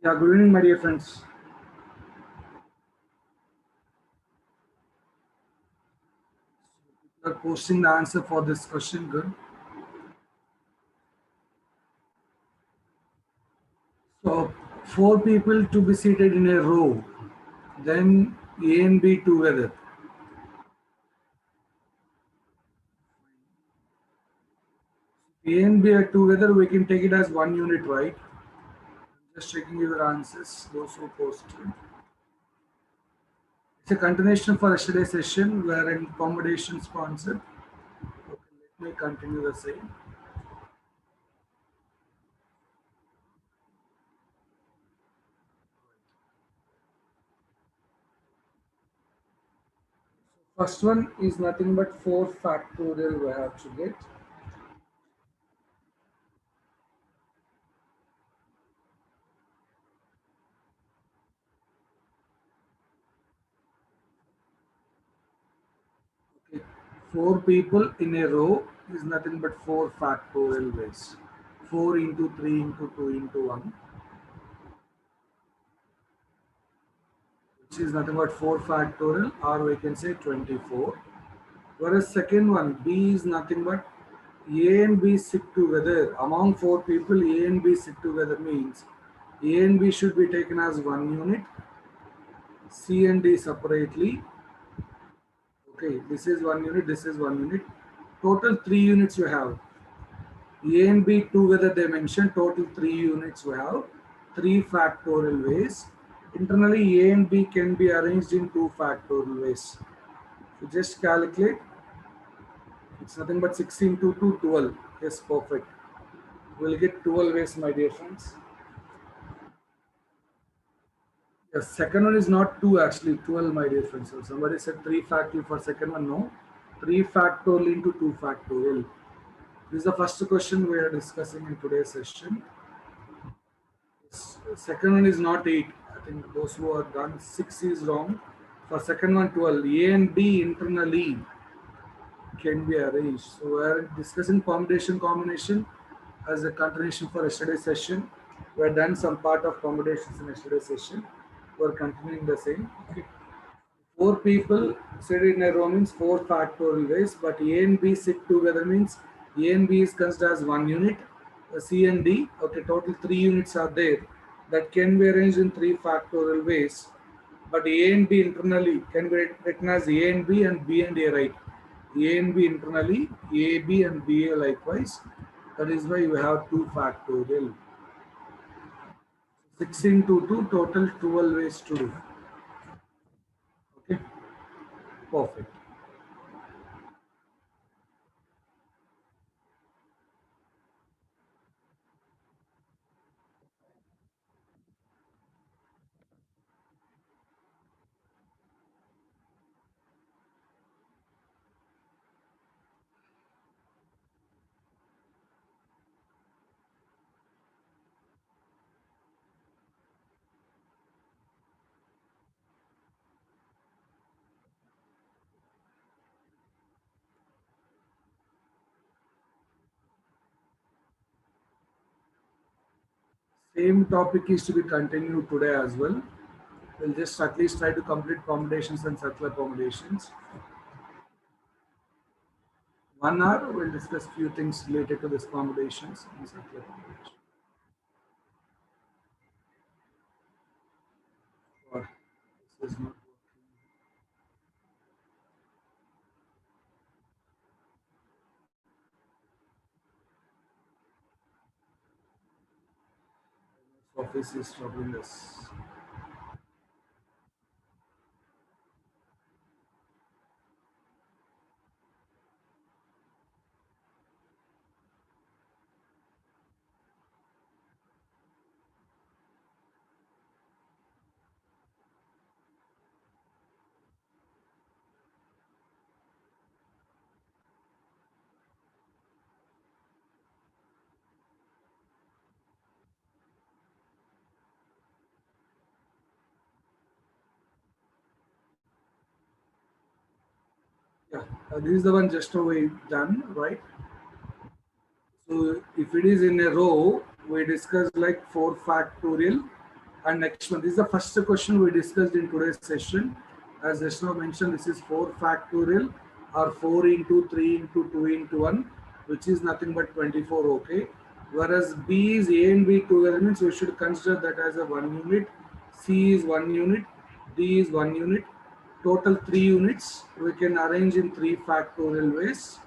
Yeah, good evening, my dear friends. You are posting the answer for this question. Good. So, four people to be seated in a row, then A and B together. A and B are together, we can take it as one unit, right? Just checking your answers, those who posted. It's a continuation for yesterday's session wherein accommodation sponsored. Okay, let me continue the same. First one is nothing but 4 factorial we have to get. Okay. Four people in a row is nothing but 4 factorial ways. 4 into 3 into 2 into 1, which is nothing but 4 factorial, or we can say 24. Whereas second one, B is nothing but A and B sit together. Among 4 people, A and B sit together means A and B should be taken as one unit, C and D separately. Okay, this is one unit, this is one unit. Total 3 units you have. A and B together they mentioned total 3 units we have, 3 factorial ways. Internally A and B can be arranged in 2 factorial ways. So just calculate, it's nothing but 6 into 2, 12. Yes, perfect. We'll get 12 ways, my dear friends. The second one is not 2 actually, 12, my dear friends. So somebody said 3 factorial for second one, no. 3 factorial into 2 factorial. This is the first question we are discussing in today's session. Second one is not 8. I think those who are done 6 is wrong. For second one 12. A and B internally can be arranged. So we are discussing permutation combination as a continuation for yesterday's session. We have done some part of combinations in yesterday's session. We are continuing the same. Okay. Four people sit in a row means 4 factorial ways, but A and B sit together means A and B is considered as one unit, C and D, okay, total 3 units are there that can be arranged in 3 factorial ways, but A and B internally can be written as A and B and B and A, right? A and B internally, A, B and B A likewise. That is why you have 2 factorial. 6 into 2, total 12 ways to do. Okay, perfect. Same topic is to be continued today as well. We'll just at least try to complete combinations and circular combinations. 1 hour, we'll discuss few things related to this combinations and circular combinations. Or this is not working. Office is troubling us. Yeah, this is the one just now we done, right? So if it is in a row, we discuss like 4 factorial And next one, this is the first question we discussed in today's session. As just now mentioned, this is 4 factorial or 4 into 3 into 2 into 1, which is nothing but 24, okay. Whereas B is A and B together means we should consider that as a 1 unit, C is 1 unit, D is 1 unit, total 3 units. We can arrange in 3 factorial ways.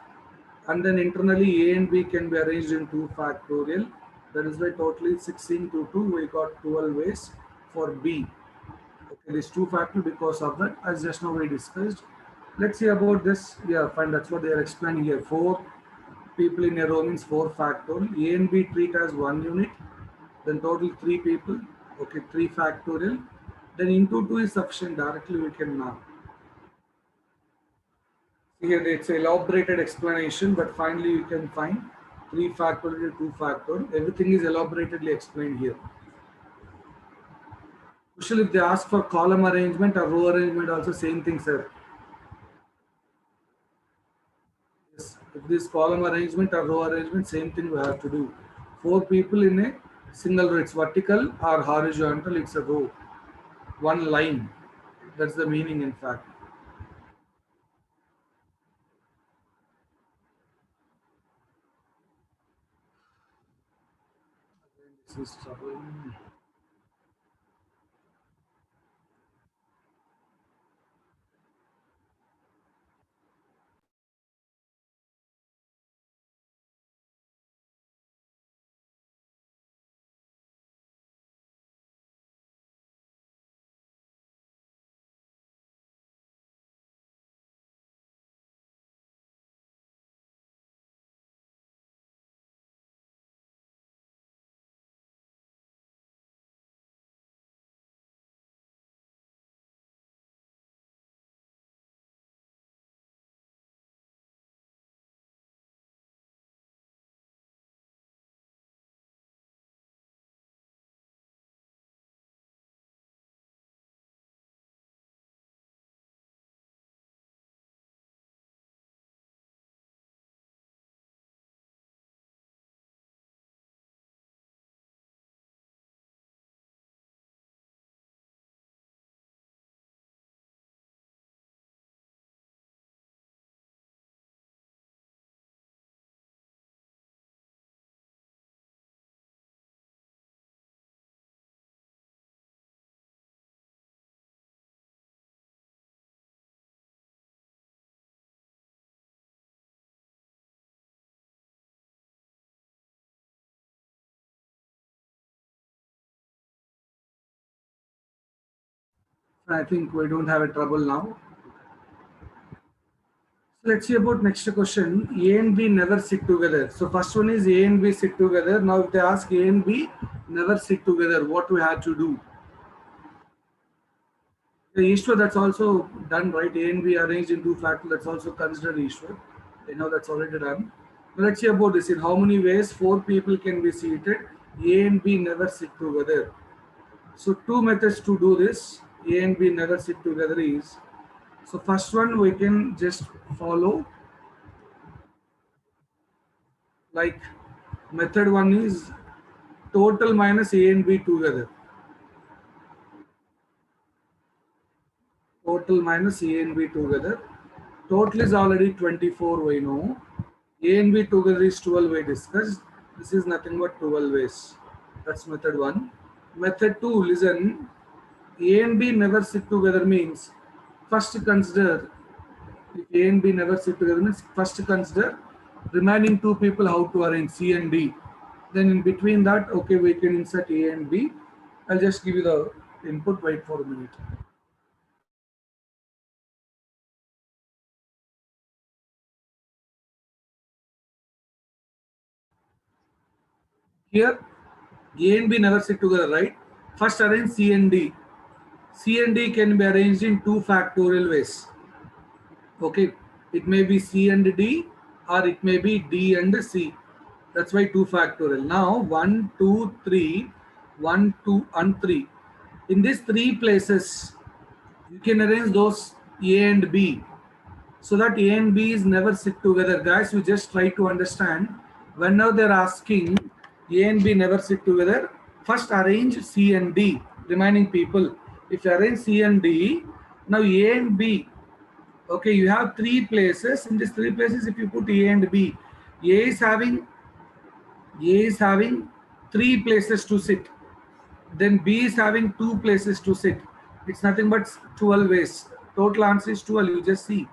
And then internally A and B can be arranged in 2 factorial. That is why totally 16 to 2 we got 12 ways for B. Okay, this 2 factorial because of that, as just now we discussed. Let's see about this. Yeah, fine, that's what they are explaining here. 4 people in a row means 4 factorial. A and B treat as 1 unit, then total 3 people. Okay, 3 factorial. Then into 2 is sufficient, directly we can now. Here it's elaborated explanation, but finally you can find 3 factorial, 2 factorial. Everything is elaboratedly explained here. Usually if they ask for column arrangement or row arrangement, also same thing, sir. Yes, if this column arrangement or row arrangement, same thing we have to do. 4 people in a single row, it's vertical or horizontal, it's a row. One line. That's the meaning in fact. This is trouble. I think we don't have a trouble now. So let's see about next question. A and B never sit together. So first one is A and B sit together. Now if they ask A and B never sit together, what we have to do? The Ishwar, that's also done, right? A and B arranged in 2 factorial, that's also considered Ishwar. You know that's already done. Now let's see about this. In how many ways 4 people can be seated? A and B never sit together. So 2 methods to do this. A and B never sit together is, so first one we can just follow, like method 1 is total minus A and B together. Total minus A and B together. Total is already 24, we know. A and B together is 12, we discussed. This is nothing but 12 ways. That's method 1. Method 2, listen. A and B never sit together means, first consider, if A and B never sit together means, first consider remaining 2 people how to arrange C and D. Then in between that, okay, we can insert A and B. I'll just give you the input, wait for a minute. Here, A and B never sit together, right? First arrange C and D. C and D can be arranged in 2 factorial ways. Okay, it may be C and D or it may be D and C. That's why 2 factorial. Now 1, 2, 3, 1, 2 and 3. In these 3 places, you can arrange those A and B so that A and B is never sit together. Guys, we just try to understand. Whenever they're asking A and B never sit together, first arrange C and D. remaining people. If you arrange C and D, now A and B, okay, you have three places. In these three places, if you put A and B, A is having A is having three places to sit. Then B is having two places to sit. It's nothing but 12 ways. Total answer is 12. You just see.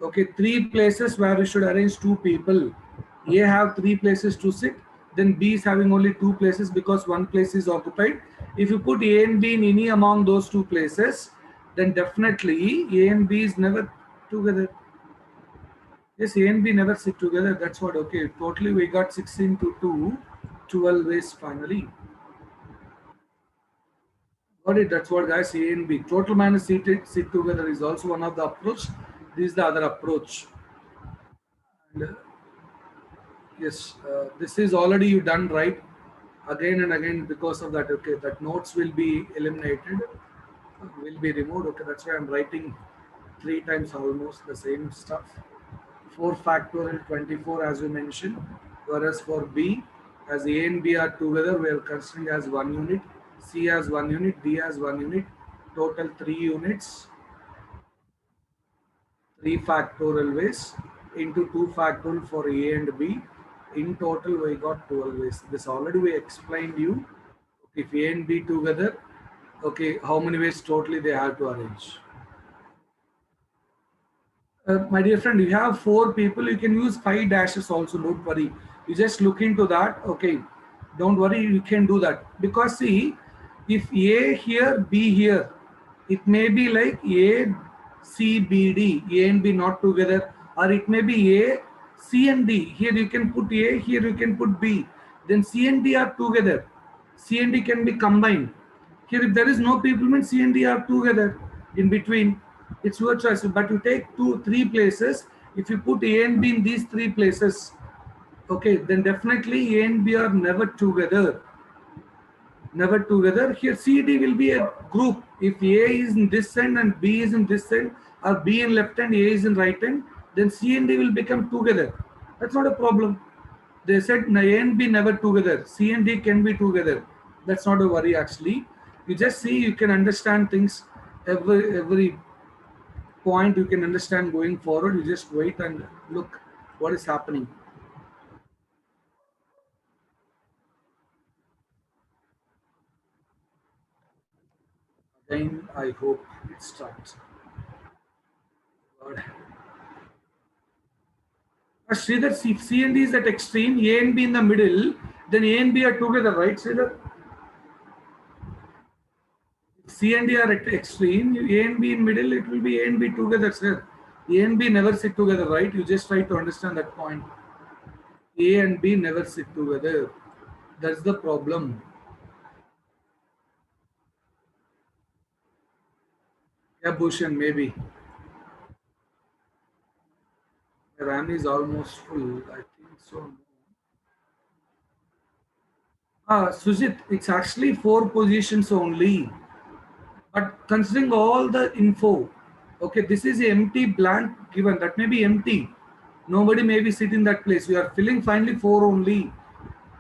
Okay, three places where we should arrange two people. A have three places to sit. Then B is having only two places because one place is occupied. If you put A and B in any among those two places, then definitely A and B is never together. Yes, A and B never sit together. That's what. Okay, totally we got 16 to 2, 12 ways finally. Got it. That's what guys, A and B. Total minus sit together is also one of the approach. This is the other approach. And, yes, this is already you done right again and again because of that. Okay, that notes will be eliminated, will be removed. Okay, that's why I'm writing three times almost the same stuff. 4 factorial 24 as we mentioned, whereas for B, as A and B are together, we are considering as one unit, C as one unit, D as one unit, total 3 units, 3 factorial ways into 2 factorial for A and B. In total, we got 12 ways. This already we explained you. If A and B together, okay, how many ways totally they have to arrange? My dear friend, you have four people. You can use five dashes also. Don't worry. You just look into that. Okay, don't worry. You can do that because see, if A here, B here, it may be like A, C, B, D. A and B not together, or it may be A, C and D. Here you can put A. Here you can put B. Then C and D are together. C and D can be combined. Here, if there is no people, means C and D are together in between. It's your choice. But you take two, three places. If you put A and B in these three places, okay, then definitely A and B are never together. Never together. Here, C D will be a group. If A is in this end and B is in this end, or B in left hand, A is in right hand, then C and D will become together. That's not a problem. They said A and B never together. C and D can be together. That's not a worry actually. You just see, you can understand things. Every point you can understand going forward. You just wait and look what is happening. Then I hope it starts. God. Sridhar, C and D is at extreme, A and B in the middle, then A and B are together, right, Sridhar? C and D are at extreme, A and B in middle, it will be A and B together, sir. A and B never sit together, right? You just try to understand that point. A and B never sit together. That's the problem. Yeah, Bhushan, maybe. The RAM is almost full. I think so. Sujit, it's actually four positions only. But considering all the info, okay, this is a empty blank given. That may be empty. Nobody may be sit in that place. We are filling finally four only.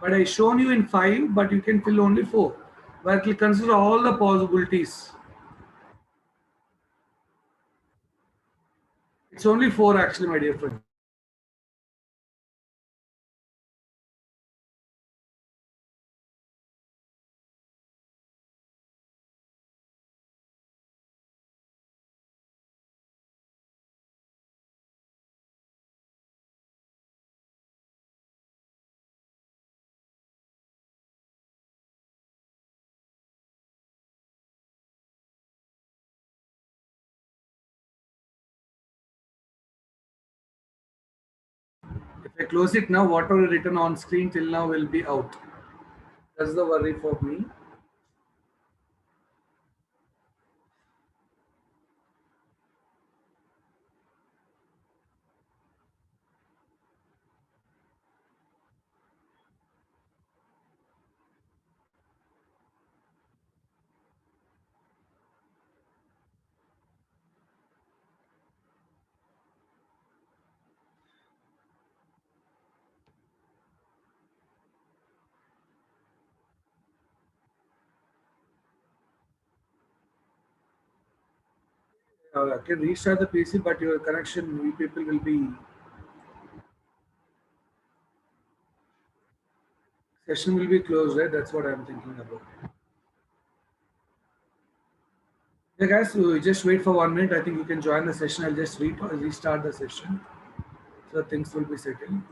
But I shown you in five, but you can fill only four. But will consider all the possibilities. It's only four actually, my dear friend. If I close it now, whatever written on screen till now will be out. That's the worry for me. I can restart the PC, but your connection, you people will be, session will be closed, right? That's what I'm thinking about. Yeah, guys, so just wait for 1 minute. I think you can join the session. I'll just restart the session so things will be settled.